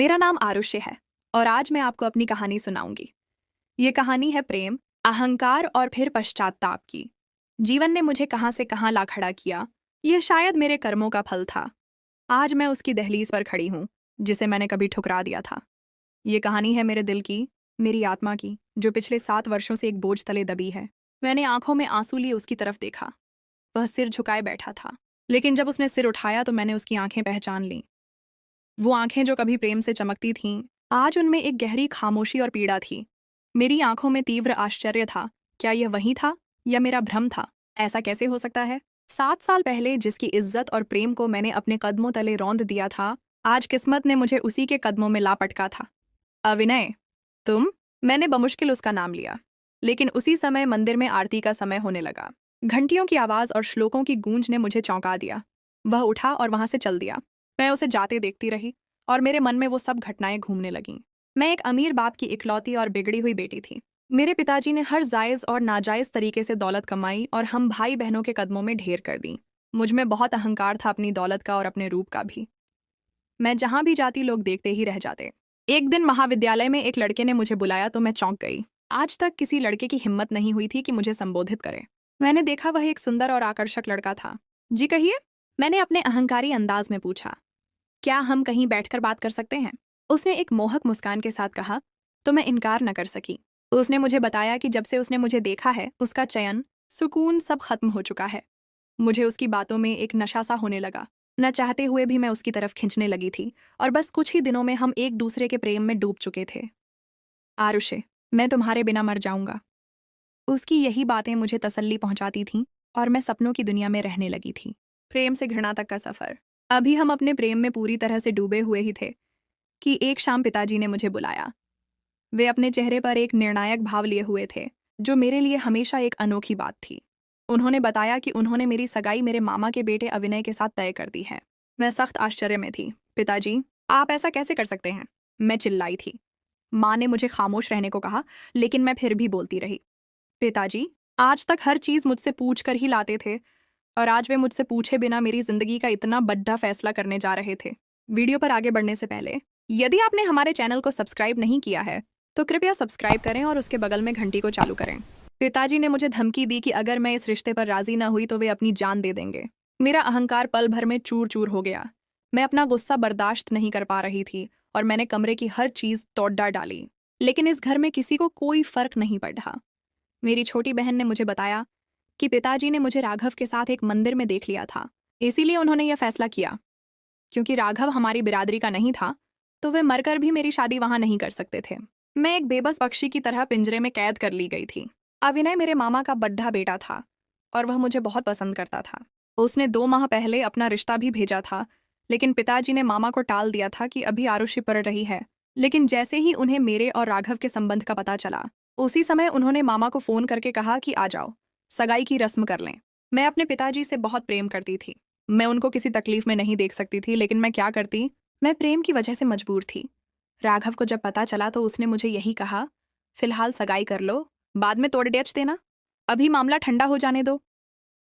मेरा नाम आरुष्य है और आज मैं आपको अपनी कहानी सुनाऊंगी। ये कहानी है प्रेम, अहंकार और फिर पश्चाताप की। जीवन ने मुझे कहां से कहां ला खड़ा किया, यह शायद मेरे कर्मों का फल था। आज मैं उसकी दहलीज पर खड़ी हूं, जिसे मैंने कभी ठुकरा दिया था। ये कहानी है मेरे दिल की, मेरी आत्मा की, जो पिछले 7 वर्षों से एक बोझ तले दबी है। मैंने आंखों में आंसू लिए उसकी तरफ देखा। वह सिर झुकाए बैठा था, लेकिन जब उसने सिर उठाया तो मैंने उसकी आंखें पहचान लीं। वो आंखें जो कभी प्रेम से चमकती थीं, आज उनमें एक गहरी खामोशी और पीड़ा थी। मेरी आंखों में तीव्र आश्चर्य था। क्या यह वही था या मेरा भ्रम था? ऐसा कैसे हो सकता है? 7 साल पहले जिसकी इज्जत और प्रेम को मैंने अपने कदमों तले रौंद दिया था, आज किस्मत ने मुझे उसी के कदमों में ला पटका था। अविनय, तुम? मैंने बमुश्किल उसका नाम लिया, लेकिन उसी समय मंदिर में आरती का समय होने लगा। घंटियों की आवाज और श्लोकों की गूंज ने मुझे चौंका दिया। वह उठा और वहां से चल दिया। मैं उसे जाते देखती रही और मेरे मन में वो सब घटनाएं घूमने लगीं। मैं एक अमीर बाप की इकलौती और बिगड़ी हुई बेटी थी। मेरे पिताजी ने हर जायज और नाजायज तरीके से दौलत कमाई और हम भाई बहनों के कदमों में ढेर कर दी। मुझ में बहुत अहंकार था, अपनी दौलत का और अपने रूप का भी। मैं जहां भी जाती लोग देखते ही रह जाते। एक दिन महाविद्यालय में एक लड़के ने मुझे बुलाया तो मैं चौंक गई। आज तक किसी लड़के की हिम्मत नहीं हुई थी कि मुझे संबोधित करे। मैंने देखा वह एक सुंदर और आकर्षक लड़का था। जी कहिए, मैंने अपने अहंकारी अंदाज में पूछा। क्या हम कहीं बैठकर बात कर सकते हैं? उसने एक मोहक मुस्कान के साथ कहा, तो मैं इनकार न कर सकी। उसने मुझे बताया कि जब से उसने मुझे देखा है, उसका चयन, सुकून सब खत्म हो चुका है। मुझे उसकी बातों में एक नशा सा होने लगा। न चाहते हुए भी मैं उसकी तरफ खिंचने लगी थी और बस कुछ ही दिनों में हम एक दूसरे के प्रेम में डूब चुके थे। आरुषे, मैं तुम्हारे बिना मर जाऊंगा। उसकी यही बातें मुझे तसल्ली पहुंचाती थीं और मैं सपनों की दुनिया में रहने लगी थी। प्रेम से घृणा तक का सफर। अभी हम अपने प्रेम में पूरी तरह से डूबे हुए ही थे कि एक शाम पिताजी ने मुझे बुलाया। वे अपने चेहरे पर एक निर्णायक भाव लिए हुए थे, जो मेरे लिए हमेशा एक अनोखी बात थी। उन्होंने बताया कि उन्होंने मेरी सगाई मेरे मामा के बेटे अविनय के साथ तय कर दी है। मैं सख्त आश्चर्य में थी। पिताजी, आप ऐसा कैसे कर सकते हैं? मैं चिल्लाई थी। माँ ने मुझे खामोश रहने को कहा, लेकिन मैं फिर भी बोलती रही। पिताजी, आज तक हर चीज मुझसे पूछ कर ही लाते थे और आज वे मुझसे पूछे बिना मेरी जिंदगी का इतना बड़ा फैसला करने जा रहे थे। वीडियो पर आगे बढ़ने से पहले, यदि आपने हमारे चैनल को सब्सक्राइब नहीं किया है तो कृपया सब्सक्राइब करें और उसके बगल में घंटी को चालू करें। पिताजी ने मुझे धमकी दी कि अगर मैं इस रिश्ते पर राजी न हुई तो वे अपनी जान दे देंगे। मेरा अहंकार पल भर में चूर चूर हो गया। मैं अपना गुस्सा बर्दाश्त नहीं कर पा रही थी और मैंने कमरे की हर चीज तोड़ डाली। लेकिन इस घर में किसी को कोई फर्क नहीं पड़ा। मेरी छोटी बहन ने मुझे बताया कि पिताजी ने मुझे राघव के साथ एक मंदिर में देख लिया था, इसीलिए उन्होंने यह फैसला किया। क्योंकि राघव हमारी बिरादरी का नहीं था, तो वे मरकर भी मेरी शादी वहां नहीं कर सकते थे। मैं एक बेबस पक्षी की तरह पिंजरे में कैद कर ली गई थी। अविनय मेरे मामा का बड्ढा बेटा था और वह मुझे बहुत पसंद करता था। उसने 2 माह पहले अपना रिश्ता भी भेजा था, लेकिन पिताजी ने मामा को टाल दिया था कि अभी आरुषि पड़ रही है। लेकिन जैसे ही उन्हें मेरे और राघव के संबंध का पता चला, उसी समय उन्होंने मामा को फोन करके कहा कि आ जाओ, सगाई की रस्म कर लें। मैं अपने पिताजी से बहुत प्रेम करती थी। मैं उनको किसी तकलीफ में नहीं देख सकती थी, लेकिन मैं क्या करती? मैं प्रेम की वजह से मजबूर थी। राघव को जब पता चला तो उसने मुझे यही कहा, फिलहाल सगाई कर लो, बाद में तोड़ डेच देना, अभी मामला ठंडा हो जाने दो।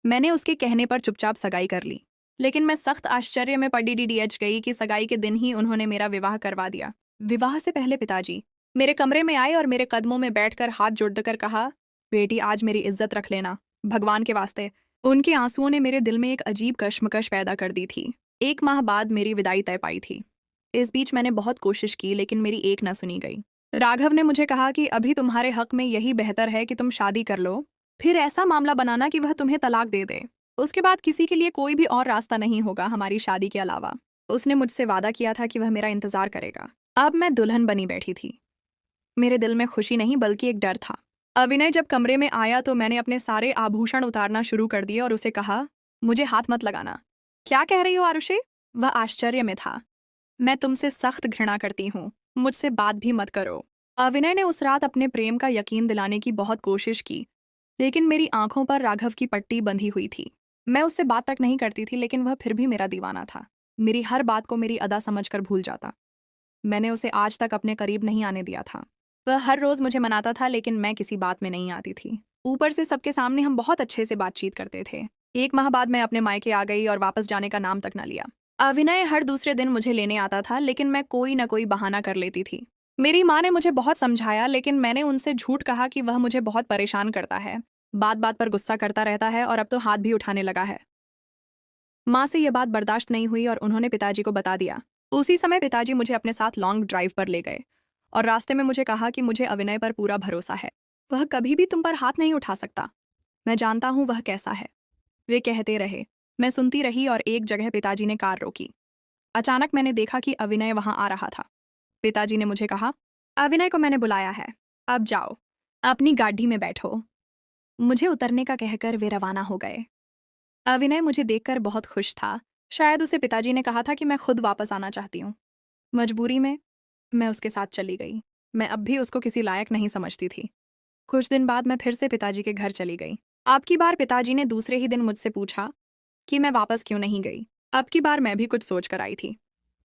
मैंने उसके कहने पर चुपचाप सगाई कर ली, लेकिन मैं सख्त आश्चर्य में पड़ी डीडीएच गई कि सगाई के दिन ही उन्होंने मेरा विवाह करवा दिया। विवाह से पहले पिताजी मेरे कमरे में आए और मेरे कदमों में बैठकर हाथ जोड़कर कहा, बेटी आज मेरी इज्जत रख लेना, भगवान के वास्ते। उनके आंसुओं ने मेरे दिल में एक अजीब कश्मकश पैदा कर दी थी। 1 माह बाद मेरी विदाई तय पाई थी। इस बीच मैंने बहुत कोशिश की, लेकिन मेरी एक न सुनी गई। राघव ने मुझे कहा कि अभी तुम्हारे हक में यही बेहतर है कि तुम शादी कर लो, फिर ऐसा मामला बनाना कि वह तुम्हें तलाक दे दे। उसके बाद किसी के लिए कोई भी और रास्ता नहीं होगा हमारी शादी के अलावा। उसने मुझसे वादा किया था कि वह मेरा इंतजार करेगा। अब मैं दुल्हन बनी बैठी थी। मेरे दिल में खुशी नहीं बल्कि एक डर था। अविनय जब कमरे में आया तो मैंने अपने सारे आभूषण उतारना शुरू कर दिए और उसे कहा, मुझे हाथ मत लगाना। क्या कह रही हो आरुषि? वह आश्चर्य में था। मैं तुमसे सख्त घृणा करती हूँ, मुझसे बात भी मत करो। अविनय ने उस रात अपने प्रेम का यकीन दिलाने की बहुत कोशिश की, लेकिन मेरी आंखों पर राघव की पट्टी बंधी हुई थी। मैं उससे बात तक नहीं करती थी, लेकिन वह फिर भी मेरा दीवाना था। मेरी हर बात को मेरी अदा समझकर भूल जाता। मैंने उसे आज तक अपने करीब नहीं आने दिया था। वह हर रोज मुझे मनाता था, लेकिन मैं किसी बात में नहीं आती थी। ऊपर से सबके सामने हम बहुत अच्छे से बातचीत करते थे। 1 माह बाद मैं अपने मायके आ गई और वापस जाने का नाम तक न लिया। अविनय हर दूसरे दिन मुझे लेने आता था, लेकिन मैं कोई ना कोई बहाना कर लेती थी। मेरी माँ ने मुझे बहुत समझाया, लेकिन मैंने उनसे झूठ कहा कि वह मुझे बहुत परेशान करता है, बात बात पर गुस्सा करता रहता है और अब तो हाथ भी उठाने लगा है। माँ से यह बात बर्दाश्त नहीं हुई और उन्होंने पिताजी को बता दिया। उसी समय पिताजी मुझे अपने साथ लॉन्ग ड्राइव पर ले गए और रास्ते में मुझे कहा कि मुझे अविनय पर पूरा भरोसा है, वह कभी भी तुम पर हाथ नहीं उठा सकता। मैं जानता हूँ वह कैसा है, वे कहते रहे। मैं सुनती रही और एक जगह पिताजी ने कार रोकी। अचानक मैंने देखा कि अविनय वहां आ रहा था। पिताजी ने मुझे कहा, अविनय को मैंने बुलाया है, अब जाओ, अपनी गाड़ी में बैठो। मुझे उतरने का कहकर वे रवाना हो गए। अविनय मुझे देखकर बहुत खुश था। शायद उसे पिताजी ने कहा था कि मैं खुद वापस आना चाहती हूँ। मजबूरी में मैं उसके साथ चली गई। मैं अब भी उसको किसी लायक नहीं समझती थी। कुछ दिन बाद मैं फिर से पिताजी के घर चली गई। अब की बार पिताजी ने दूसरे ही दिन मुझसे पूछा कि मैं वापस क्यों नहीं गई। अब की बार मैं भी कुछ सोच कर आई थी।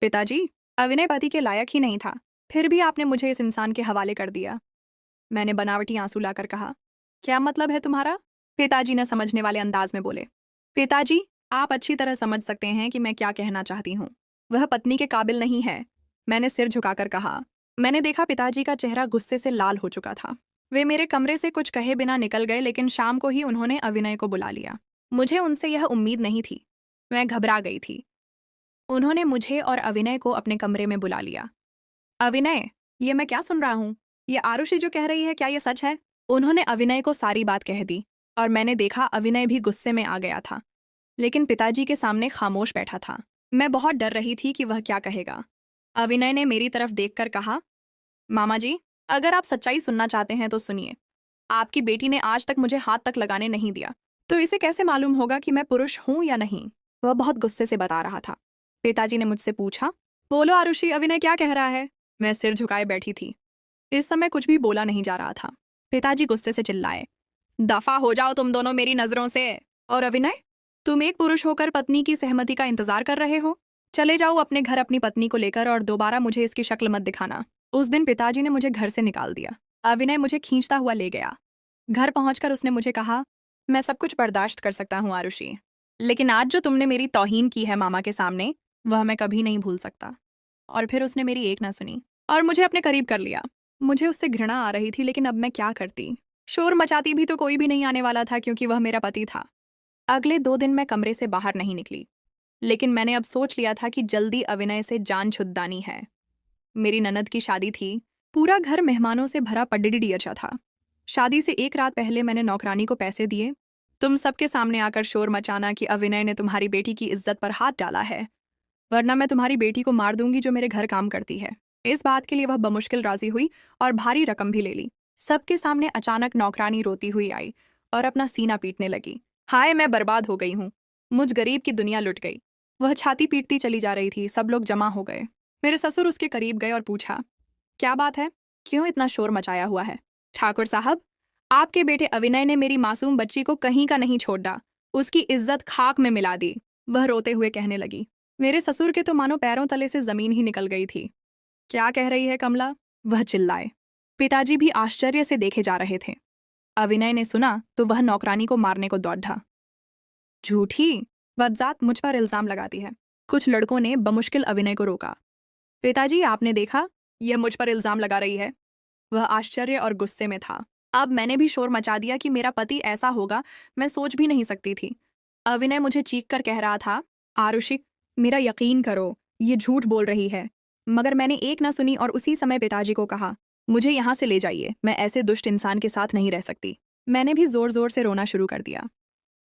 पिताजी, अविनय पति के लायक ही नहीं था, फिर भी आपने मुझे इस इंसान के हवाले कर दिया। मैंने बनावटी आंसू लाकर कहा, क्या मतलब है तुम्हारा? पिताजी ने समझने वाले अंदाज में बोले, पिताजी, आप अच्छी तरह समझ सकते हैं कि मैं क्या कहना चाहती हूँ। वह पत्नी के काबिल नहीं है। मैंने सिर झुकाकर कहा। मैंने देखा पिताजी का चेहरा गुस्से से लाल हो चुका था। वे मेरे कमरे से कुछ कहे बिना निकल गए, लेकिन शाम को ही उन्होंने अविनय को बुला लिया। मुझे उनसे यह उम्मीद नहीं थी। मैं घबरा गई थी। उन्होंने मुझे और अविनय को अपने कमरे में बुला लिया। अविनय, ये मैं क्या सुन रहा हूँ? ये आरुषि जो कह रही है, क्या ये सच है? उन्होंने अविनय को सारी बात कह दी और मैंने देखा अविनय भी गुस्से में आ गया था, लेकिन पिताजी के सामने खामोश बैठा था। मैं बहुत डर रही थी कि वह क्या कहेगा। अविनय ने मेरी तरफ देखकर कहा, मामा जी, अगर आप सच्चाई सुनना चाहते हैं तो सुनिए। आपकी बेटी ने आज तक मुझे हाथ तक लगाने नहीं दिया, तो इसे कैसे मालूम होगा कि मैं पुरुष हूं या नहीं? वह बहुत गुस्से से बता रहा था। पिताजी ने मुझसे पूछा, बोलो आरुषि, अविनय क्या कह रहा है? मैं सिर झुकाए बैठी थी। इस समय कुछ भी बोला नहीं जा रहा था। पिताजी गुस्से से चिल्लाए, दफा हो जाओ तुम दोनों मेरी नजरों से। और अविनय, तुम एक पुरुष होकर पत्नी की सहमति का इंतजार कर रहे हो? चले जाओ अपने घर अपनी पत्नी को लेकर और दोबारा मुझे इसकी शक्ल मत दिखाना। उस दिन पिताजी ने मुझे घर से निकाल दिया। अविनय मुझे खींचता हुआ ले गया। घर पहुंचकर उसने मुझे कहा, मैं सब कुछ बर्दाश्त कर सकता हूँ आरुषि, लेकिन आज जो तुमने मेरी तौहीन की है मामा के सामने, वह मैं कभी नहीं भूल सकता। और फिर उसने मेरी एक ना सुनी और मुझे अपने करीब कर लिया। मुझे उससे घृणा आ रही थी, लेकिन अब मैं क्या करती? शोर मचाती भी तो कोई भी नहीं आने वाला था, क्योंकि वह मेरा पति था। अगले 2 दिन मैं कमरे से बाहर नहीं निकली, लेकिन मैंने अब सोच लिया था कि जल्दी अविनय से जान छुड़ानी है। मेरी ननद की शादी थी। पूरा घर मेहमानों से भरा पडिडी अच्छा था। शादी से एक रात पहले मैंने नौकरानी को पैसे दिए। तुम सबके सामने आकर शोर मचाना कि अविनय ने तुम्हारी बेटी की इज्जत पर हाथ डाला है, वरना मैं तुम्हारी बेटी को मार दूंगी जो मेरे घर काम करती है। इस बात के लिए वह बमुश्किल राजी हुई और भारी रकम भी ले ली। सबके सामने अचानक नौकरानी रोती हुई आई और अपना सीना पीटने लगी। हाय, मैं बर्बाद हो गई हूँ, मुझ गरीब की दुनिया लुट गई। वह छाती पीटती चली जा रही थी। सब लोग जमा हो गए। मेरे ससुर उसके करीब गए और पूछा, क्या बात है, क्यों इतना शोर मचाया हुआ है? ठाकुर साहब, आपके बेटे अविनय ने मेरी मासूम बच्ची को कहीं का नहीं छोड़ा, उसकी इज्जत खाक में मिला दी। वह रोते हुए कहने लगी। मेरे ससुर के तो मानो पैरों तले से जमीन ही निकल गई थी। क्या कह रही है कमला? वह चिल्लाए। पिताजी भी आश्चर्य से देखे जा रहे थे। अविनय ने सुना तो वह नौकरानी को मारने को दौड़ा। झूठी बदजात मुझ पर इल्जाम लगाती है। कुछ लड़कों ने बमुश्किल अविनय को रोका। पिताजी, आपने देखा, यह मुझ पर इल्जाम लगा रही है। वह आश्चर्य और गुस्से में था। अब मैंने भी शोर मचा दिया कि मेरा पति ऐसा होगा, मैं सोच भी नहीं सकती थी। अविनय मुझे चीख कर कह रहा था, आरुषि, मेरा यकीन करो, ये झूठ बोल रही है। मगर मैंने एक ना सुनी और उसी समय पिताजी को कहा, मुझे यहाँ से ले जाइए, मैं ऐसे दुष्ट इंसान के साथ नहीं रह सकती। मैंने भी जोर जोर से रोना शुरू कर दिया।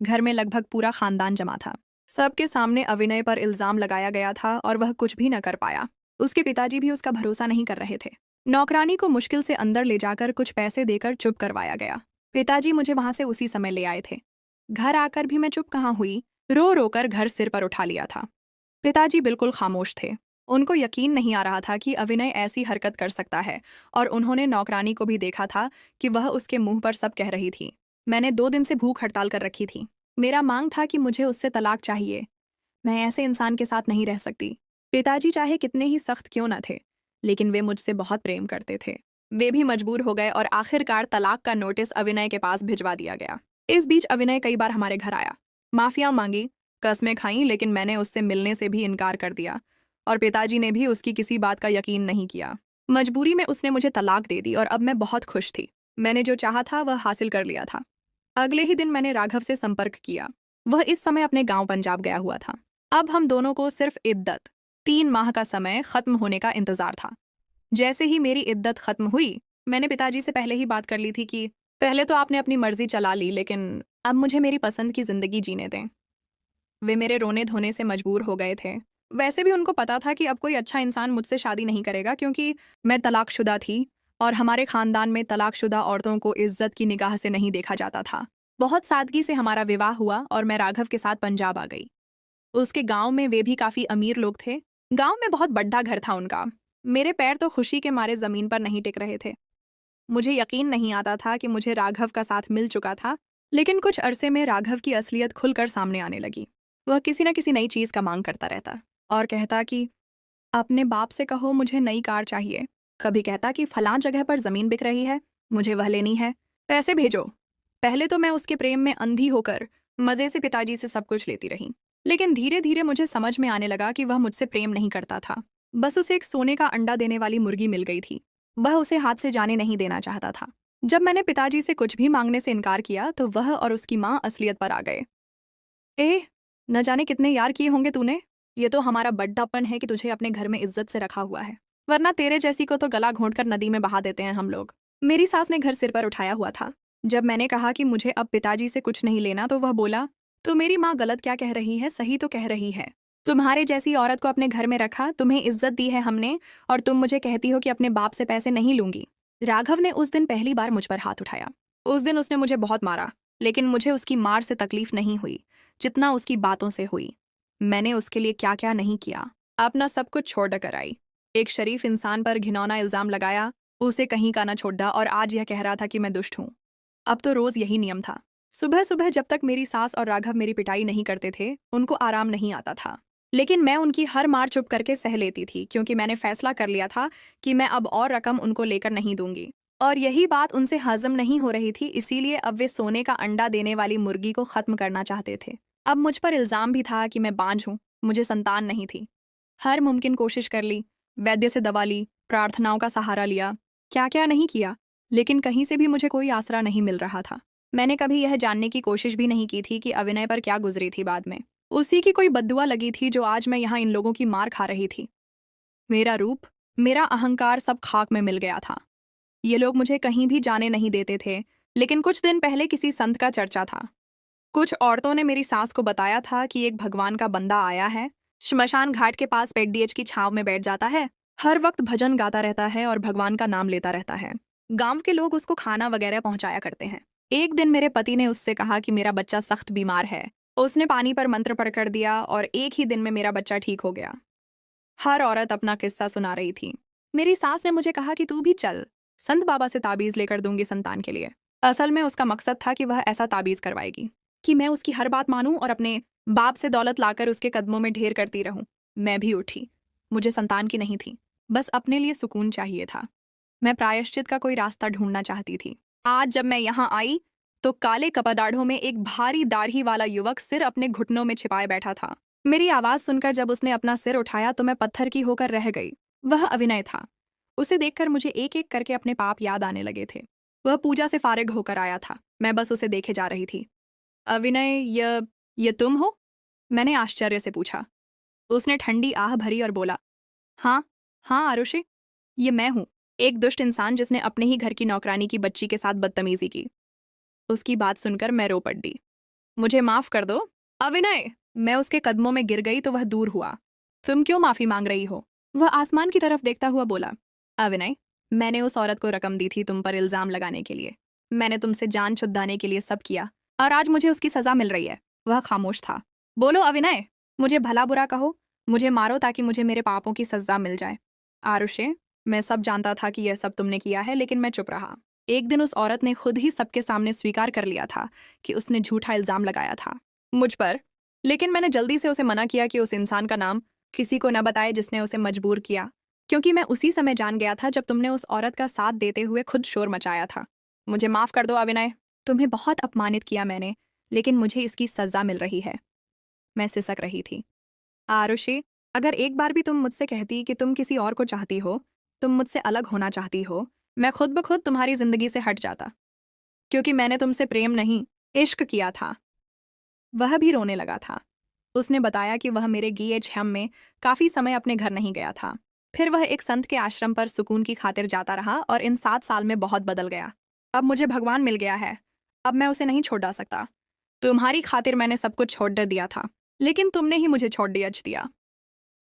घर में लगभग पूरा खानदान जमा था। सबके सामने अविनय पर इल्जाम लगाया गया था और वह कुछ भी न कर पाया। उसके पिताजी भी उसका भरोसा नहीं कर रहे थे। नौकरानी को मुश्किल से अंदर ले जाकर कुछ पैसे देकर चुप करवाया गया। पिताजी मुझे वहां से उसी समय ले आए थे। घर आकर भी मैं चुप कहाँ हुई, रो रो कर घर सिर पर उठा लिया था। पिताजी बिल्कुल खामोश थे। उनको यकीन नहीं आ रहा था कि अविनय ऐसी हरकत कर सकता है, और उन्होंने नौकरानी को भी देखा था कि वह उसके मुंह पर सब कह रही थी। मैंने 2 दिन से भूख हड़ताल कर रखी थी। मेरा मांग था कि मुझे उससे तलाक चाहिए। मैं ऐसे इंसान के साथ नहीं रह सकती। पिताजी चाहे कितने ही सख्त क्यों न थे, लेकिन वे मुझसे बहुत प्रेम करते थे। वे भी मजबूर हो गए और आखिरकार तलाक का नोटिस अविनय के पास भिजवा दिया गया। इस बीच अविनय कई बार हमारे घर आया, माफिया मांगी, कस्में खाईं, लेकिन मैंने उससे मिलने से भी इनकार कर दिया और पिताजी ने भी उसकी किसी बात का यकीन नहीं किया। मजबूरी में उसने मुझे तलाक दे दी और अब मैं बहुत खुश थी। मैंने जो चाहा था वह हासिल कर लिया था। अगले ही दिन मैंने राघव से संपर्क किया। वह इस समय अपने गांव पंजाब गया हुआ था। अब हम दोनों को सिर्फ इद्दत 3 माह का समय खत्म होने का इंतजार था। जैसे ही मेरी इद्दत खत्म हुई, मैंने पिताजी से पहले ही बात कर ली थी कि पहले तो आपने अपनी मर्जी चला ली, लेकिन अब मुझे मेरी पसंद की जिंदगी जीने दें। वे मेरे रोने धोने से मजबूर हो गए थे। वैसे भी उनको पता था कि अब कोई अच्छा इंसान मुझसे शादी नहीं करेगा, क्योंकि मैं तलाकशुदा थी और हमारे खानदान में तलाकशुदा औरतों को इज्जत की निगाह से नहीं देखा जाता था। बहुत सादगी से हमारा विवाह हुआ और मैं राघव के साथ पंजाब आ गई। उसके गांव में वे भी काफी अमीर लोग थे। गांव में बहुत बड़ा घर था उनका। मेरे पैर तो खुशी के मारे जमीन पर नहीं टिक रहे थे। मुझे यकीन नहीं आता था कि मुझे राघव का साथ मिल चुका था, लेकिन कुछ अरसे में राघव की असलियत खुलकर सामने आने लगी। वह किसी न किसी नई चीज का मांग करता रहता और कहता कि अपने बाप से कहो मुझे नई कार चाहिए। कभी कहता कि फलां जगह पर जमीन बिक रही है, मुझे वह लेनी है, पैसे भेजो। पहले तो मैं उसके प्रेम में अंधी होकर मजे से पिताजी से सब कुछ लेती रही, लेकिन धीरे धीरे मुझे समझ में आने लगा कि वह मुझसे प्रेम नहीं करता था। बस उसे एक सोने का अंडा देने वाली मुर्गी मिल गई थी। वह उसे हाथ से जाने नहीं देना चाहता था। जब मैंने पिताजी से कुछ भी मांगने से इनकार किया तो वह और उसकी माँ असलियत पर आ गए। न जाने कितने यार किए होंगे तूने। ये तो हमारा बड्डापन है कि तुझे अपने घर में इज्जत से रखा हुआ है, वरना तेरे जैसी को तो गला घोंटकर नदी में बहा देते हैं हम लोग। मेरी सास ने घर सिर पर उठाया हुआ था। जब मैंने कहा कि मुझे अब पिताजी से कुछ नहीं लेना तो वह बोला, तो मेरी माँ गलत क्या कह रही है, सही तो कह रही है। तुम्हारे जैसी औरत को अपने घर में रखा, तुम्हें इज्जत दी है हमने, और तुम मुझे कहती हो कि अपने बाप से पैसे नहीं लूंगी। राघव ने उस दिन पहली बार मुझ पर हाथ उठाया। उस दिन उसने मुझे बहुत मारा, लेकिन मुझे उसकी मार से तकलीफ नहीं हुई जितना उसकी बातों से हुई। मैंने उसके लिए क्या क्या नहीं किया। अपना सब कुछ छोड़ कर आई। एक शरीफ इंसान पर घिनौना इल्जाम लगाया, उसे कहीं का न छोड़ा, और आज यह कह रहा था कि मैं दुष्ट हूँ। अब तो रोज यही नियम था। सुबह सुबह जब तक मेरी सास और राघव मेरी पिटाई नहीं करते थे, उनको आराम नहीं आता था। लेकिन मैं उनकी हर मार चुप करके सह लेती थी, क्योंकि मैंने फैसला कर लिया था कि मैं अब और रकम उनको लेकर नहीं दूंगी। और यही बात उनसे हजम नहीं हो रही थी, इसीलिए अब वे सोने का अंडा देने वाली मुर्गी को खत्म करना चाहते थे। अब मुझ पर इल्जाम भी था कि मैं बांझ हूँ, मुझे संतान नहीं थी। हर मुमकिन कोशिश कर ली, वैद्य से दवा ली, प्रार्थनाओं का सहारा लिया, क्या क्या नहीं किया, लेकिन कहीं से भी मुझे कोई आसरा नहीं मिल रहा था। मैंने कभी यह जानने की कोशिश भी नहीं की थी कि अविनय पर क्या गुजरी थी बाद में। उसी की कोई बद्दुआ लगी थी जो आज मैं यहाँ इन लोगों की मार खा रही थी। मेरा रूप, मेरा अहंकार सब खाक में मिल गया था। ये लोग मुझे कहीं भी जाने नहीं देते थे, लेकिन कुछ दिन पहले किसी संत का चर्चा था। कुछ औरतों ने मेरी सास को बताया था कि एक भगवान का बंदा आया है, श्मशान घाट के पास पेडीएच की छांव में बैठ जाता है, हर वक्त भजन गाता रहता है और भगवान का नाम लेता रहता है। गांव के लोग उसको खाना वगैरह पहुंचाया करते हैं। एक दिन मेरे पति ने उससे कहा कि मेरा बच्चा सख्त बीमार है। उसने पानी पर मंत्र पढ़ कर दिया और एक ही दिन में मेरा बच्चा ठीक हो गया। हर औरत अपना किस्सा सुना रही थी। मेरी सास ने मुझे कहा कि तू भी चल, संत बाबा से ताबीज लेकर दूंगी संतान के लिए। असल में उसका मकसद था कि वह ऐसा ताबीज करवाएगी कि मैं उसकी हर बात मानूं और अपने बाप से दौलत लाकर उसके कदमों में ढेर करती रहूं। मैं भी उठी। मुझे संतान की नहीं थी, बस अपने लिए सुकून चाहिए था। मैं प्रायश्चित का कोई रास्ता ढूंढना चाहती थी। आज जब मैं यहाँ आई तो काले कपड़ाढ़ों में एक भारी दाढ़ी वाला युवक सिर अपने घुटनों में छिपाए बैठा था। मेरी आवाज सुनकर जब उसने अपना सिर उठाया तो मैं पत्थर की होकर रह गई। वह अविनय था। उसे देखकर मुझे एक एक करके अपने पाप याद आने लगे थे। वह पूजा से फारिग होकर आया था। मैं बस उसे देखे जा रही थी। अविनय, ये तुम हो? मैंने आश्चर्य से पूछा। उसने ठंडी आह भरी और बोला, हाँ हाँ आरुषि, ये मैं हूँ, एक दुष्ट इंसान जिसने अपने ही घर की नौकरानी की बच्ची के साथ बदतमीजी की। उसकी बात सुनकर मैं रो पड़ी। मुझे माफ कर दो अविनय। मैं उसके कदमों में गिर गई तो वह दूर हुआ। तुम क्यों माफी मांग रही हो? वह आसमान की तरफ देखता हुआ बोला, अविनय, मैंने उस औरत को रकम दी थी तुम पर इल्जाम लगाने के लिए। मैंने तुमसे जान छुड़ाने के लिए सब किया और आज मुझे उसकी सजा मिल रही है। वह खामोश था। बोलो अविनय, मुझे भला बुरा कहो, मुझे मारो ताकि मुझे मेरे पापों की सजा मिल जाए। आरुषे, मैं सब जानता था कि यह सब तुमने किया है, लेकिन मैं चुप रहा। एक दिन उस औरत ने खुद ही सबके सामने स्वीकार कर लिया था कि उसने झूठा इल्जाम लगाया था मुझ पर, लेकिन मैंने जल्दी से उसे मना किया कि उस इंसान का नाम किसी को न बताए जिसने उसे मजबूर किया, क्योंकि मैं उसी समय जान गया था जब तुमने उस औरत का साथ देते हुए खुद शोर मचाया था। मुझे माफ कर दो अविनय, तुम्हें बहुत अपमानित किया मैंने, लेकिन मुझे इसकी सजा मिल रही है। मैं सिसक रही थी। आरुषि, अगर एक बार भी तुम मुझसे कहती कि तुम किसी और को चाहती हो, तुम मुझसे अलग होना चाहती हो, मैं खुद ब खुद तुम्हारी जिंदगी से हट जाता, क्योंकि मैंने तुमसे प्रेम नहीं, इश्क किया था। वह भी रोने लगा था। उसने बताया कि वह मेरे GHM में काफी समय अपने घर नहीं गया था। फिर वह एक संत के आश्रम पर सुकून की खातिर जाता रहा और इन 7 साल में बहुत बदल गया। अब मुझे भगवान मिल गया है, अब मैं उसे नहीं छोड़ सकता। तुम्हारी खातिर मैंने सब कुछ छोड़ दिया था, लेकिन तुमने ही मुझे छोड़ दिया।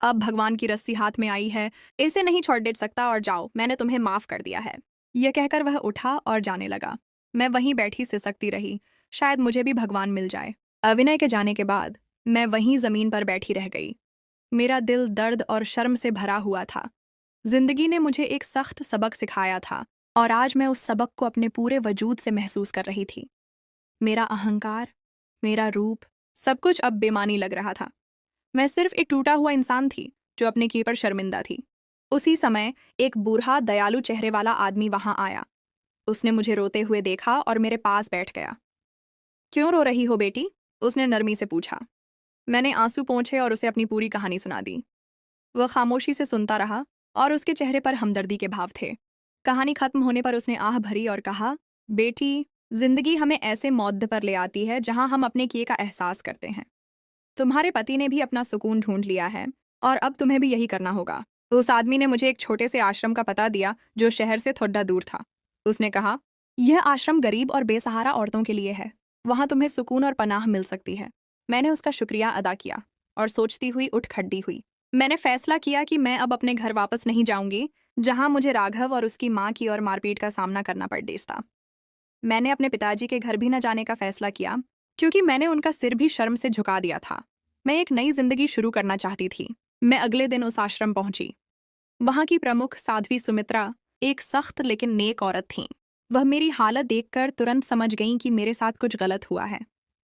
अब भगवान की रस्सी हाथ में आई है, इसे नहीं छोड़ दे सकता और जाओ, मैंने तुम्हें माफ कर दिया है। यह कहकर वह उठा और जाने लगा। मैं वहीं बैठी सिसकती रही, शायद मुझे भी भगवान मिल जाए। अविनय के जाने के बाद मैं वहीं जमीन पर बैठी रह गई। मेरा दिल दर्द और शर्म से भरा हुआ था। जिंदगी ने मुझे एक सख्त सबक सिखाया था और आज मैं उस सबक को अपने पूरे वजूद से महसूस कर रही थी। मेरा अहंकार, मेरा रूप, सब कुछ अब बेमानी लग रहा था। मैं सिर्फ एक टूटा हुआ इंसान थी जो अपने किए पर शर्मिंदा थी। उसी समय एक बूढ़ा दयालु चेहरे वाला आदमी वहां आया। उसने मुझे रोते हुए देखा और मेरे पास बैठ गया। क्यों रो रही हो बेटी? उसने नरमी से पूछा। मैंने आंसू पोंछे और उसे अपनी पूरी कहानी सुना दी। वह खामोशी से सुनता रहा और उसके चेहरे पर हमदर्दी के भाव थे। कहानी खत्म होने पर उसने आह भरी और कहा, बेटी, जिंदगी हमें ऐसे मौत पर ले आती है जहां हम अपने किए का एहसास करते हैं। तुम्हारे पति ने भी अपना सुकून ढूंढ लिया है और अब तुम्हें भी यही करना होगा। उस आदमी ने मुझे एक छोटे से आश्रम का पता दिया जो शहर से थोड़ा दूर था। उसने कहा, यह आश्रम गरीब और बेसहारा औरतों के लिए है। वहां तुम्हें सुकून और पनाह मिल सकती है। मैंने उसका शुक्रिया अदा किया और सोचती हुई उठ खड़ी हुई। मैंने फैसला किया कि मैं अब अपने घर वापस नहीं जाऊंगी जहां मुझे राघव और उसकी मां की और मारपीट का सामना करना पड़ता। मैंने अपने पिताजी के घर भी न जाने का फैसला किया, क्योंकि मैंने उनका सिर भी शर्म से झुका दिया था। मैं एक नई जिंदगी शुरू करना चाहती थी। मैं अगले दिन उस आश्रम पहुंची। वहां की प्रमुख साध्वी सुमित्रा एक सख्त लेकिन नेक औरत थीं। वह मेरी हालत देखकर तुरंत समझ गईं कि मेरे साथ कुछ गलत हुआ है।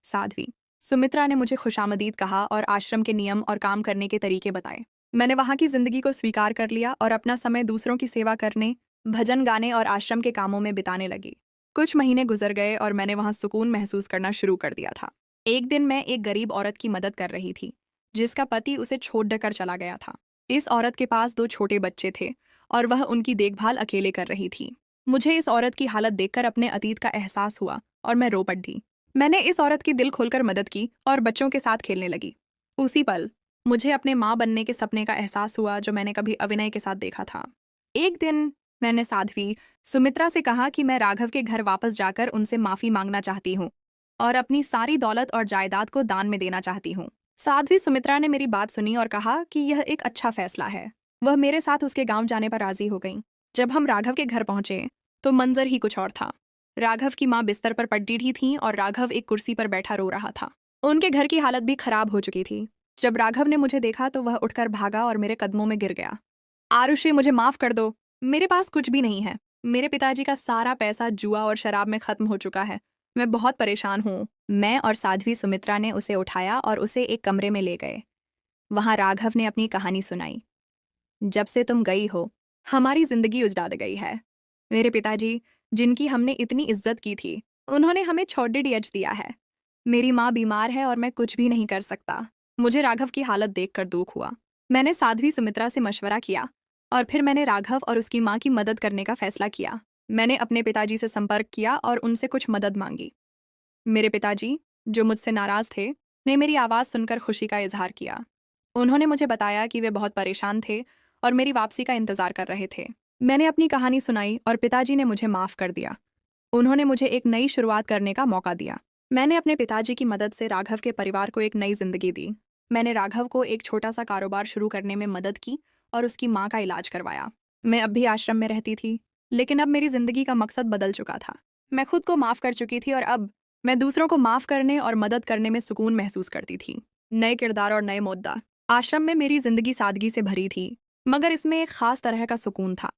साध्वी सुमित्रा ने मुझे खुशामदीद कहा और आश्रम के नियम और काम करने के तरीके बताए। मैंने वहां की जिंदगी को स्वीकार कर लिया और अपना समय दूसरों की सेवा करने, भजन गाने और आश्रम के कामों में बिताने लगी। कुछ महीने गुजर गए और मैंने वहां सुकून महसूस करना शुरू कर दिया था। एक दिन मैं एक गरीब औरत की मदद कर रही थी जिसका पति उसे छोड़कर चला गया था। इस औरत के पास 2 छोटे बच्चे थे और वह उनकी देखभाल अकेले कर रही थी। मुझे इस औरत की हालत देखकर अपने अतीत का एहसास हुआ और मैं रो पड़ी। मैंने इस औरत की दिल खोलकर मदद की और बच्चों के साथ खेलने लगी। उसी पल मुझे अपने माँ बनने के सपने का एहसास हुआ जो मैंने कभी अविनय के साथ देखा था। एक दिन मैंने साध्वी सुमित्रा से कहा कि मैं राघव के घर वापस जाकर उनसे माफी मांगना चाहती हूँ और अपनी सारी दौलत और जायदाद को दान में देना चाहती हूँ। साध्वी सुमित्रा ने मेरी बात सुनी और कहा कि यह एक अच्छा फैसला है। वह मेरे साथ उसके गांव जाने पर राजी हो गई। जब हम राघव के घर पहुंचे तो मंजर ही कुछ और था। राघव की माँ बिस्तर पर पड़ी थी और राघव एक कुर्सी पर बैठा रो रहा था। उनके घर की हालत भी खराब हो चुकी थी। जब राघव ने मुझे देखा तो वह उठकर भागा और मेरे कदमों में गिर गया। आरुषि, मुझे माफ कर दो, मेरे पास कुछ भी नहीं है। मेरे पिताजी का सारा पैसा जुआ और शराब में खत्म हो चुका है। मैं बहुत परेशान हूँ। मैं और साध्वी सुमित्रा ने उसे उठाया और उसे एक कमरे में ले गए। वहां राघव ने अपनी कहानी सुनाई। जब से तुम गई हो, हमारी जिंदगी उजड़ गई है। मेरे पिताजी, जिनकी हमने इतनी इज्जत की थी, उन्होंने हमें छोड़ दिया है। मेरी माँ बीमार है और मैं कुछ भी नहीं कर सकता। मुझे राघव की हालत देखकर दुख हुआ। मैंने साध्वी सुमित्रा से मशवरा किया और फिर मैंने राघव और उसकी माँ की मदद करने का फैसला किया। मैंने अपने पिताजी से संपर्क किया और उनसे कुछ मदद मांगी। मेरे पिताजी, जो मुझसे नाराज थे, ने मेरी आवाज़ सुनकर खुशी का इजहार किया। उन्होंने मुझे बताया कि वे बहुत परेशान थे और मेरी वापसी का इंतजार कर रहे थे। मैंने अपनी कहानी सुनाई और पिताजी ने मुझे माफ़ कर दिया। उन्होंने मुझे एक नई शुरुआत करने का मौका दिया। मैंने अपने पिताजी की मदद से राघव के परिवार को एक नई जिंदगी दी। मैंने राघव को एक छोटा सा कारोबार शुरू करने में मदद की और उसकी माँ का इलाज करवाया। मैं अब भी आश्रम में रहती थी, लेकिन अब मेरी जिंदगी का मकसद बदल चुका था। मैं खुद को माफ़ कर चुकी थी और अब मैं दूसरों को माफ़ करने और मदद करने में सुकून महसूस करती थी। नए किरदार और नए मुद्दा। आश्रम में मेरी जिंदगी सादगी से भरी थी, मगर इसमें एक खास तरह का सुकून था।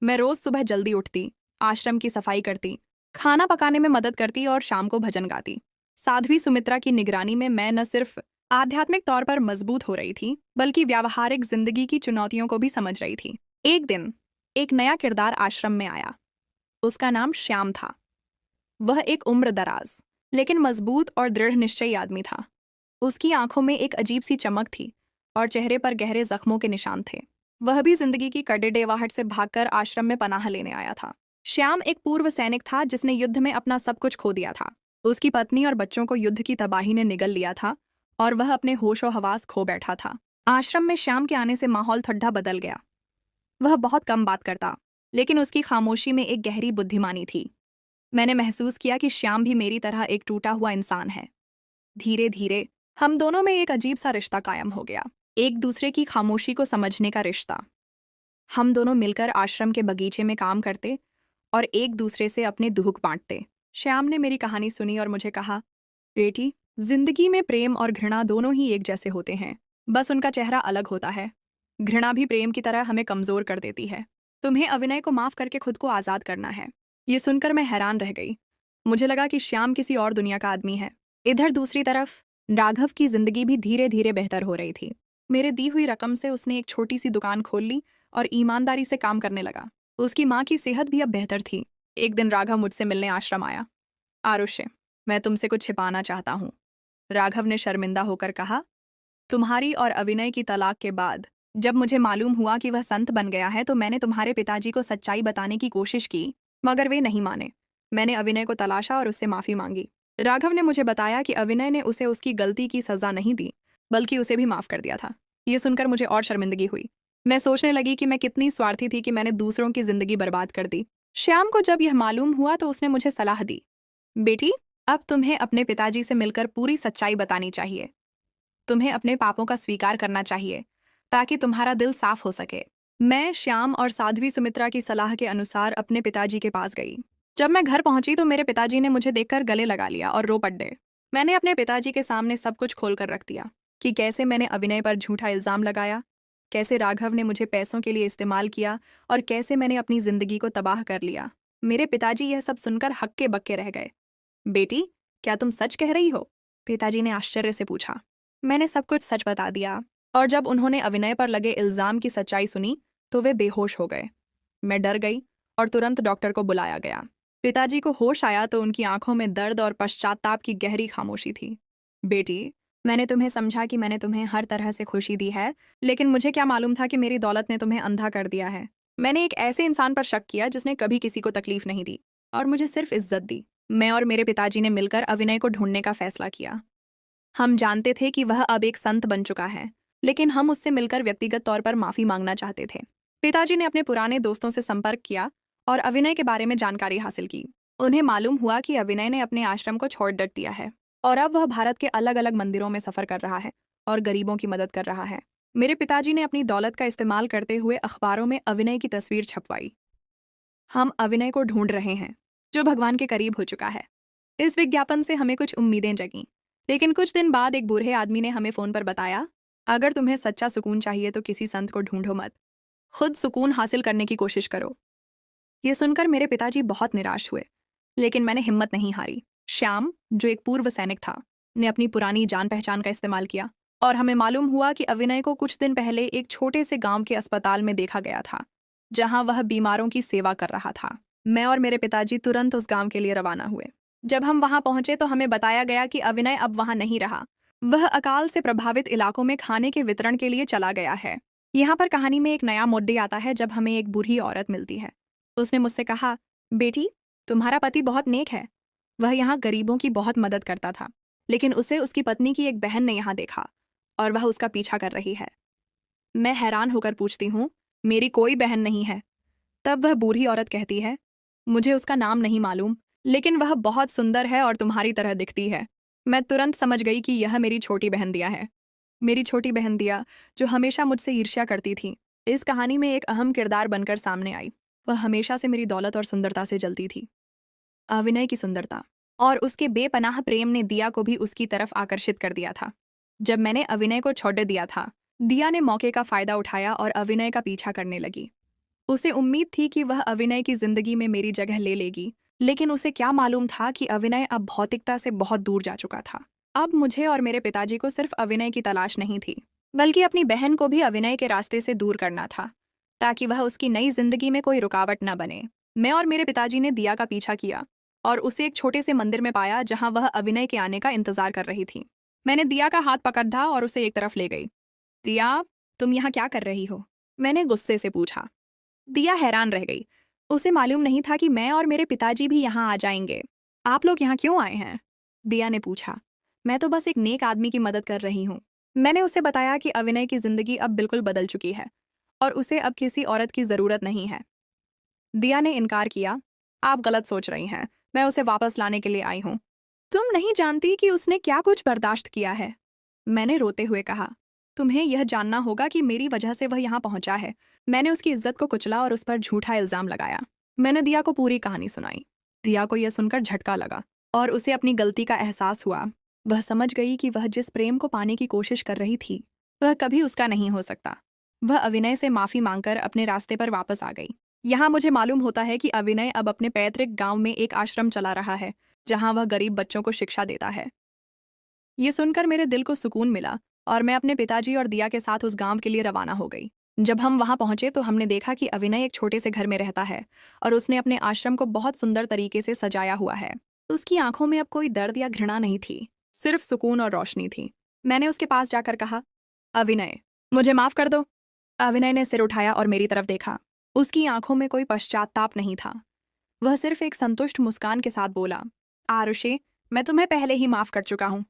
मैं रोज सुबह जल्दी उठती, आश्रम की सफाई करती, खाना पकाने में मदद करती और शाम को भजन गाती। साध्वी सुमित्रा की निगरानी में मैं न सिर्फ आध्यात्मिक तौर पर मजबूत हो रही थी, बल्कि व्यावहारिक जिंदगी की चुनौतियों को भी समझ रही थी। एक दिन एक नया किरदार आश्रम में आया। उसका नाम श्याम था। वह एक उम्र दराज लेकिन मजबूत और दृढ़ निश्चयी आदमी था। उसकी आंखों में एक अजीब सी चमक थी और चेहरे पर गहरे जख्मों के निशान थे। वह भी जिंदगी की कड़ेडेवाहट से भागकर आश्रम में पनाह लेने आया था। श्याम एक पूर्व सैनिक था जिसने युद्ध में अपना सब कुछ खो दिया था। उसकी पत्नी और बच्चों को युद्ध की तबाही ने निगल लिया था और वह अपने होशो हवास खो बैठा था। आश्रम में श्याम के आने से माहौल ठंडा बदल गया। वह बहुत कम बात करता, लेकिन उसकी खामोशी में एक गहरी बुद्धिमानी थी। मैंने महसूस किया कि श्याम भी मेरी तरह एक टूटा हुआ इंसान है। धीरे धीरे हम दोनों में एक अजीब सा रिश्ता कायम हो गया, एक दूसरे की खामोशी को समझने का रिश्ता। हम दोनों मिलकर आश्रम के बगीचे में काम करते और एक दूसरे से अपने दुख बांटते। श्याम ने मेरी कहानी सुनी और मुझे कहा, बेटी, जिंदगी में प्रेम और घृणा दोनों ही एक जैसे होते हैं, बस उनका चेहरा अलग होता है। घृणा भी प्रेम की तरह हमें कमजोर कर देती है। तुम्हें अविनय को माफ करके खुद को आजाद करना है। ये सुनकर मैं हैरान रह गई। मुझे लगा कि श्याम किसी और दुनिया का आदमी है। इधर दूसरी तरफ राघव की जिंदगी भी धीरे धीरे बेहतर हो रही थी। मेरे दी हुई रकम से उसने एक छोटी सी दुकान खोल ली और ईमानदारी से काम करने लगा। उसकी माँ की सेहत भी अब बेहतर थी। एक दिन राघव मुझसे मिलने आश्रम आया। आरुष्य, मैं तुमसे कुछ छिपाना चाहता हूँ, राघव ने शर्मिंदा होकर कहा। तुम्हारी और अविनय की तलाक के बाद जब मुझे मालूम हुआ कि वह संत बन गया है तो मैंने तुम्हारे पिताजी को सच्चाई बताने की कोशिश की, मगर वे नहीं माने। मैंने अविनय को तलाशा और उससे माफी मांगी। राघव ने मुझे बताया कि अविनय ने उसे उसकी गलती की सजा नहीं दी, बल्कि उसे भी माफ कर दिया था। ये सुनकर मुझे और शर्मिंदगी हुई। मैं सोचने लगी कि मैं कितनी स्वार्थी थी कि मैंने दूसरों की जिंदगी बर्बाद कर दी। श्याम को जब यह मालूम हुआ तो उसने मुझे सलाह दी, बेटी, अब तुम्हें अपने पिताजी से मिलकर पूरी सच्चाई बतानी चाहिए। तुम्हें अपने पापों का स्वीकार करना चाहिए ताकि तुम्हारा दिल साफ हो सके। मैं, श्याम और साध्वी सुमित्रा की सलाह के अनुसार अपने पिताजी के पास गई। जब मैं घर पहुंची तो मेरे पिताजी ने मुझे देखकर गले लगा लिया और रो पड़े। मैंने अपने पिताजी के सामने सब कुछ खोलकर रख दिया कि कैसे मैंने अविनय पर झूठा इल्जाम लगाया, कैसे राघव ने मुझे पैसों के लिए इस्तेमाल किया और कैसे मैंने अपनी जिंदगी को तबाह कर लिया। मेरे पिताजी यह सब सुनकर हक्के बक्के रह गए। बेटी, क्या तुम सच कह रही हो? पिताजी ने आश्चर्य से पूछा। मैंने सब कुछ सच बता दिया और जब उन्होंने अविनय पर लगे इल्जाम की सच्चाई सुनी तो वे बेहोश हो गए। मैं डर गई और तुरंत डॉक्टर को बुलाया गया। पिताजी को होश आया तो उनकी आंखों में दर्द और पश्चाताप की गहरी खामोशी थी। बेटी, मैंने तुम्हें समझा कि मैंने तुम्हें हर तरह से खुशी दी है, लेकिन मुझे क्या मालूम था कि मेरी दौलत ने तुम्हें अंधा कर दिया है। मैंने एक ऐसे इंसान पर शक किया जिसने कभी किसी को तकलीफ नहीं दी और मुझे सिर्फ इज्जत दी। मैं और मेरे पिताजी ने मिलकर अविनय को ढूंढने का फैसला किया। हम जानते थे कि वह अब एक संत बन चुका है, लेकिन हम उससे मिलकर व्यक्तिगत तौर पर माफी मांगना चाहते थे। पिताजी ने अपने पुराने दोस्तों से संपर्क किया और अविनय के बारे में जानकारी हासिल की। उन्हें मालूम हुआ कि अविनय ने अपने आश्रम को छोड़ डट दिया है और अब वह भारत के अलग अलग मंदिरों में सफर कर रहा है और गरीबों की मदद कर रहा है। मेरे पिताजी ने अपनी दौलत का इस्तेमाल करते हुए अखबारों में अविनय की तस्वीर छपवाई। हम अविनय को ढूंढ रहे हैं, जो भगवान के करीब हो चुका है। इस विज्ञापन से हमें कुछ उम्मीदें जगीं, लेकिन कुछ दिन बाद एक बूढ़े आदमी ने हमें फोन पर बताया, अगर तुम्हें सच्चा सुकून चाहिए तो किसी संत को ढूंढो मत, खुद सुकून हासिल करने की कोशिश करो। ये सुनकर मेरे पिताजी बहुत निराश हुए, लेकिन मैंने हिम्मत नहीं हारी। श्याम, जो एक पूर्व सैनिक था, ने अपनी पुरानी जान पहचान का इस्तेमाल किया और हमें मालूम हुआ कि अविनय को कुछ दिन पहले एक छोटे से गांव के अस्पताल में देखा गया था, जहां वह बीमारों की सेवा कर रहा था। मैं और मेरे पिताजी तुरंत उस गांव के लिए रवाना हुए। जब हम वहां पहुंचे तो हमें बताया गया कि अविनय अब वहां नहीं रहा। वह अकाल से प्रभावित इलाकों में खाने के वितरण के लिए चला गया है। यहाँ पर कहानी में एक नया मोड़ आता है जब हमें एक बूढ़ी औरत मिलती है। उसने मुझसे कहा, बेटी, तुम्हारा पति बहुत नेक है। वह यहाँ गरीबों की बहुत मदद करता था, लेकिन उसे उसकी पत्नी की एक बहन ने यहाँ देखा और वह उसका पीछा कर रही है। मैं हैरान होकर पूछती हूँ, मेरी कोई बहन नहीं है। तब वह बूढ़ी औरत कहती है, मुझे उसका नाम नहीं मालूम, लेकिन वह बहुत सुंदर है और तुम्हारी तरह दिखती है। मैं तुरंत समझ गई कि यह मेरी छोटी बहन दिया है। मेरी छोटी बहन दिया, जो हमेशा मुझसे ईर्ष्या करती थी, इस कहानी में एक अहम किरदार बनकर सामने आई। वह हमेशा से मेरी दौलत और सुंदरता से जलती थी। अविनय की सुंदरता और उसके बेपनाह प्रेम ने दिया को भी उसकी तरफ आकर्षित कर दिया था। जब मैंने अविनय को छोड़ दिया था, दिया ने मौके का फायदा उठाया और अविनय का पीछा करने लगी। उसे उम्मीद थी कि वह अविनय की जिंदगी में मेरी जगह ले लेगी, लेकिन उसे क्या मालूम था कि अविनय अब भौतिकता से बहुत दूर जा चुका था। अब मुझे और मेरे पिताजी को सिर्फ अविनय की तलाश नहीं थी, बल्कि अपनी बहन को भी अविनय के रास्ते से दूर करना था, ताकि वह उसकी नई जिंदगी में कोई रुकावट न बने। मैं और मेरे पिताजी ने दिया का पीछा किया और उसे एक छोटे से मंदिर में पाया जहां वह अविनय के आने का इंतजार कर रही थी। मैंने दिया का हाथ पकड़ा और उसे एक तरफ ले गई। दिया, तुम यहाँ क्या कर रही हो? मैंने गुस्से से पूछा। दिया हैरान रह गई। उसे मालूम नहीं था कि मैं और मेरे पिताजी भी यहाँ आ जाएंगे। आप लोग यहाँ क्यों आए हैं? दिया ने पूछा। मैं तो बस एक नेक आदमी की मदद कर रही हूँ। मैंने उसे बताया कि अविनय की जिंदगी अब बिल्कुल बदल चुकी है और उसे अब किसी औरत की जरूरत नहीं है। दिया ने इनकार किया। आप गलत सोच रही हैं। मैं उसे वापस लाने के लिए आई हूँ। तुम नहीं जानती कि उसने क्या कुछ बर्दाश्त किया है। मैंने रोते हुए कहा। तुम्हें यह जानना होगा कि मेरी वजह से वह यहाँ पहुंचा है। मैंने उसकी इज्जत को कुचला और उस पर झूठा इल्जाम लगाया। मैंने दिया को पूरी कहानी सुनाई। दिया को यह सुनकर झटका लगा और उसे अपनी गलती का एहसास हुआ। वह समझ गई कि वह जिस प्रेम को पाने की कोशिश कर रही थी वह कभी उसका नहीं हो सकता। वह अविनय से माफी मांगकर अपने रास्ते पर वापस आ गई। यहाँ मुझे मालूम होता है कि अविनय अब अपने पैतृक गांव में एक आश्रम चला रहा है जहां वह गरीब बच्चों को शिक्षा देता है। ये सुनकर मेरे दिल को सुकून मिला और मैं अपने पिताजी और दिया के साथ उस गांव के लिए रवाना हो गई। जब हम वहां पहुंचे तो हमने देखा कि अविनय एक छोटे से घर में रहता है और उसने अपने आश्रम को बहुत सुंदर तरीके से सजाया हुआ है। उसकी आंखों में अब कोई दर्द या घृणा नहीं थी, सिर्फ सुकून और रोशनी थी। मैंने उसके पास जाकर कहा, अविनय, मुझे माफ कर दो। अविनय ने सिर उठाया और मेरी तरफ देखा। उसकी आंखों में कोई पश्चाताप नहीं था। वह सिर्फ एक संतुष्ट मुस्कान के साथ बोला, आरुषि, मैं तुम्हें पहले ही माफ कर चुका हूं।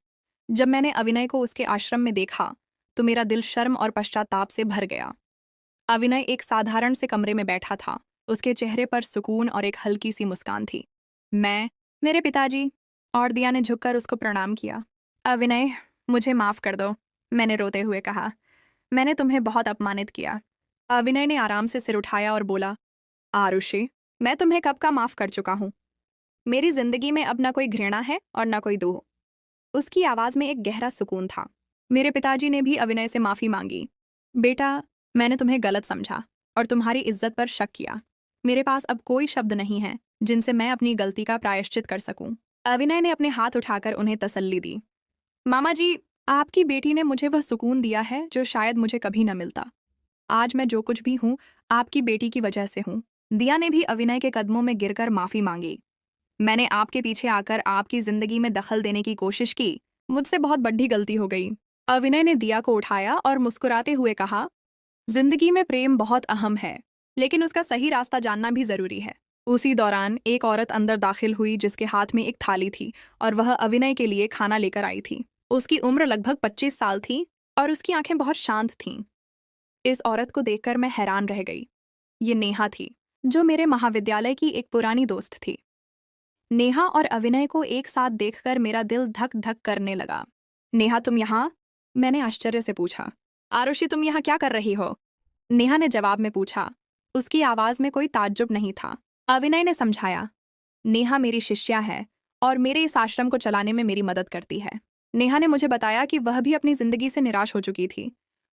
जब मैंने अविनय को उसके आश्रम में देखा तो मेरा दिल शर्म और पश्चाताप से भर गया। अविनय एक साधारण से कमरे में बैठा था। उसके चेहरे पर सुकून और एक हल्की सी मुस्कान थी। मैं, मेरे पिताजी और दिया ने झुककर उसको प्रणाम किया। अविनय, मुझे माफ कर दो, मैंने रोते हुए कहा। मैंने तुम्हें बहुत अपमानित किया। अविनय ने आराम से सिर उठाया और बोला, आरुषि, मैं तुम्हें कब का माफ कर चुका हूं। मेरी जिंदगी में अब ना कोई घृणा है और ना कोई दुह। उसकी आवाज में एक गहरा सुकून था। मेरे पिताजी ने भी अविनय से माफी मांगी। बेटा, मैंने तुम्हें गलत समझा और तुम्हारी इज्जत पर शक किया। मेरे पास अब कोई शब्द नहीं है जिनसे मैं अपनी गलती का प्रायश्चित कर सकूं। अविनय ने अपने हाथ उठाकर उन्हें तसल्ली दी। मामा जी, आपकी बेटी ने मुझे वह सुकून दिया है जो शायद मुझे कभी न मिलता। आज मैं जो कुछ भी हूँ आपकी बेटी की वजह से हूँ। दिया ने भी अविनय के कदमों में गिरकर माफी मांगी। मैंने आपके पीछे आकर आपकी जिंदगी में दखल देने की कोशिश की। मुझसे बहुत बड़ी गलती हो गई। अविनय ने दिया को उठाया और मुस्कुराते हुए कहा, जिंदगी में प्रेम बहुत अहम है, लेकिन उसका सही रास्ता जानना भी जरूरी है। उसी दौरान एक औरत अंदर दाखिल हुई जिसके हाथ में एक थाली थी और वह अविनय के लिए खाना लेकर आई थी। उसकी उम्र लगभग 25 साल थी और उसकी आंखें बहुत शांत थीं। इस औरत को देखकर मैं हैरान रह गई। ये नेहा थी, जो मेरे महाविद्यालय की एक पुरानी दोस्त थी। नेहा और अविनय को एक साथ देखकर मेरा दिल धक धक करने लगा। नेहा, तुम यहाँ? मैंने आश्चर्य से पूछा। आरुषि, तुम यहाँ क्या कर रही हो? नेहा ने जवाब में पूछा। उसकी आवाज में कोई ताज्जुब नहीं था। अविनय ने समझाया, नेहा मेरी शिष्या है और मेरे इस आश्रम को चलाने में मेरी मदद करती है। नेहा ने मुझे बताया कि वह भी अपनी जिंदगी से निराश हो चुकी थी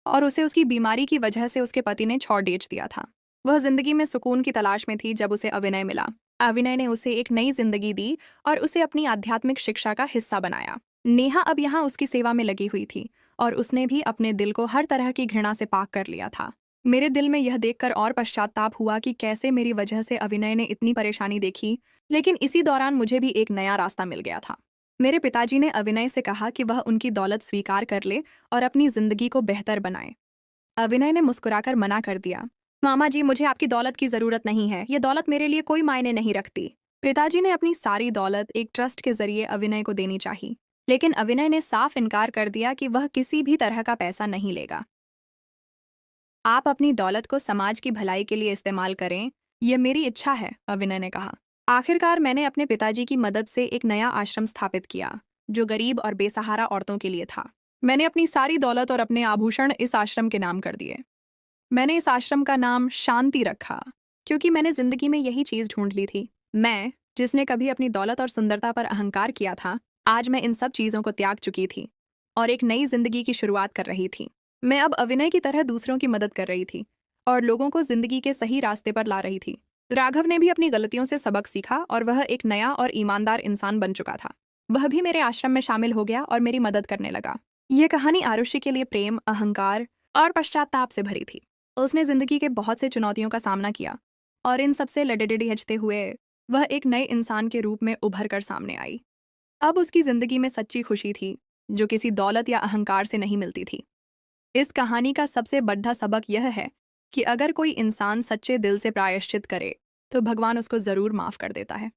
और उसे उसकी बीमारी की वजह से उसके पति ने छोड़ दिया था। वह जिंदगी में सुकून की तलाश में थी जब उसे अविनय मिला। अविनय ने उसे एक नई जिंदगी दी और उसे अपनी आध्यात्मिक शिक्षा का हिस्सा बनाया। नेहा अब यहाँ उसकी सेवा में लगी हुई थी और उसने भी अपने दिल को हर तरह की घृणा से पाक कर लिया था। मेरे दिल में यह देखकर और पश्चाताप हुआ कि कैसे मेरी वजह से अविनय ने इतनी परेशानी देखी, लेकिन इसी दौरान मुझे भी एक नया रास्ता मिल गया था। मेरे पिताजी ने अविनय से कहा कि वह उनकी दौलत स्वीकार कर ले और अपनी जिंदगी को बेहतर बनाए। अविनय ने मुस्कुराकर मना कर दिया। मामा जी, मुझे आपकी दौलत की जरूरत नहीं है। ये दौलत मेरे लिए कोई मायने नहीं रखती। पिताजी ने अपनी सारी दौलत एक ट्रस्ट के जरिए अविनय को देनी चाहिए, लेकिन अविनय ने साफ इनकार कर दिया कि वह किसी भी तरह का पैसा नहीं लेगा। आप अपनी दौलत को समाज की भलाई के लिए इस्तेमाल करें, यह मेरी इच्छा है, अविनय ने कहा। आखिरकार मैंने अपने पिताजी की मदद से एक नया आश्रम स्थापित किया जो गरीब और बेसहारा औरतों के लिए था। मैंने अपनी सारी दौलत और अपने आभूषण इस आश्रम के नाम कर दिए। मैंने इस आश्रम का नाम शांति रखा क्योंकि मैंने जिंदगी में यही चीज ढूंढ ली थी। मैं, जिसने कभी अपनी दौलत और सुंदरता पर अहंकार किया था, आज मैं इन सब चीजों को त्याग चुकी थी और एक नई जिंदगी की शुरुआत कर रही थी। मैं अब अविनय की तरह दूसरों की मदद कर रही थी और लोगों को जिंदगी के सही रास्ते पर ला रही थी। राघव ने भी अपनी गलतियों से सबक सीखा और वह एक नया और ईमानदार इंसान बन चुका था। वह भी मेरे आश्रम में शामिल हो गया और मेरी मदद करने लगा। यह कहानी आरुषि के लिए प्रेम, अहंकार और पश्चाताप से भरी थी। उसने जिंदगी के बहुत से चुनौतियों का सामना किया और इन सबसे लड़ते हुए वह एक नए इंसान के रूप में उभर कर सामने आई। अब उसकी जिंदगी में सच्ची खुशी थी जो किसी दौलत या अहंकार से नहीं मिलती थी। इस कहानी का सबसे बड़ा सबक यह है कि अगर कोई इंसान सच्चे दिल से प्रायश्चित करे तो भगवान उसको ज़रूर माफ़ कर देता है।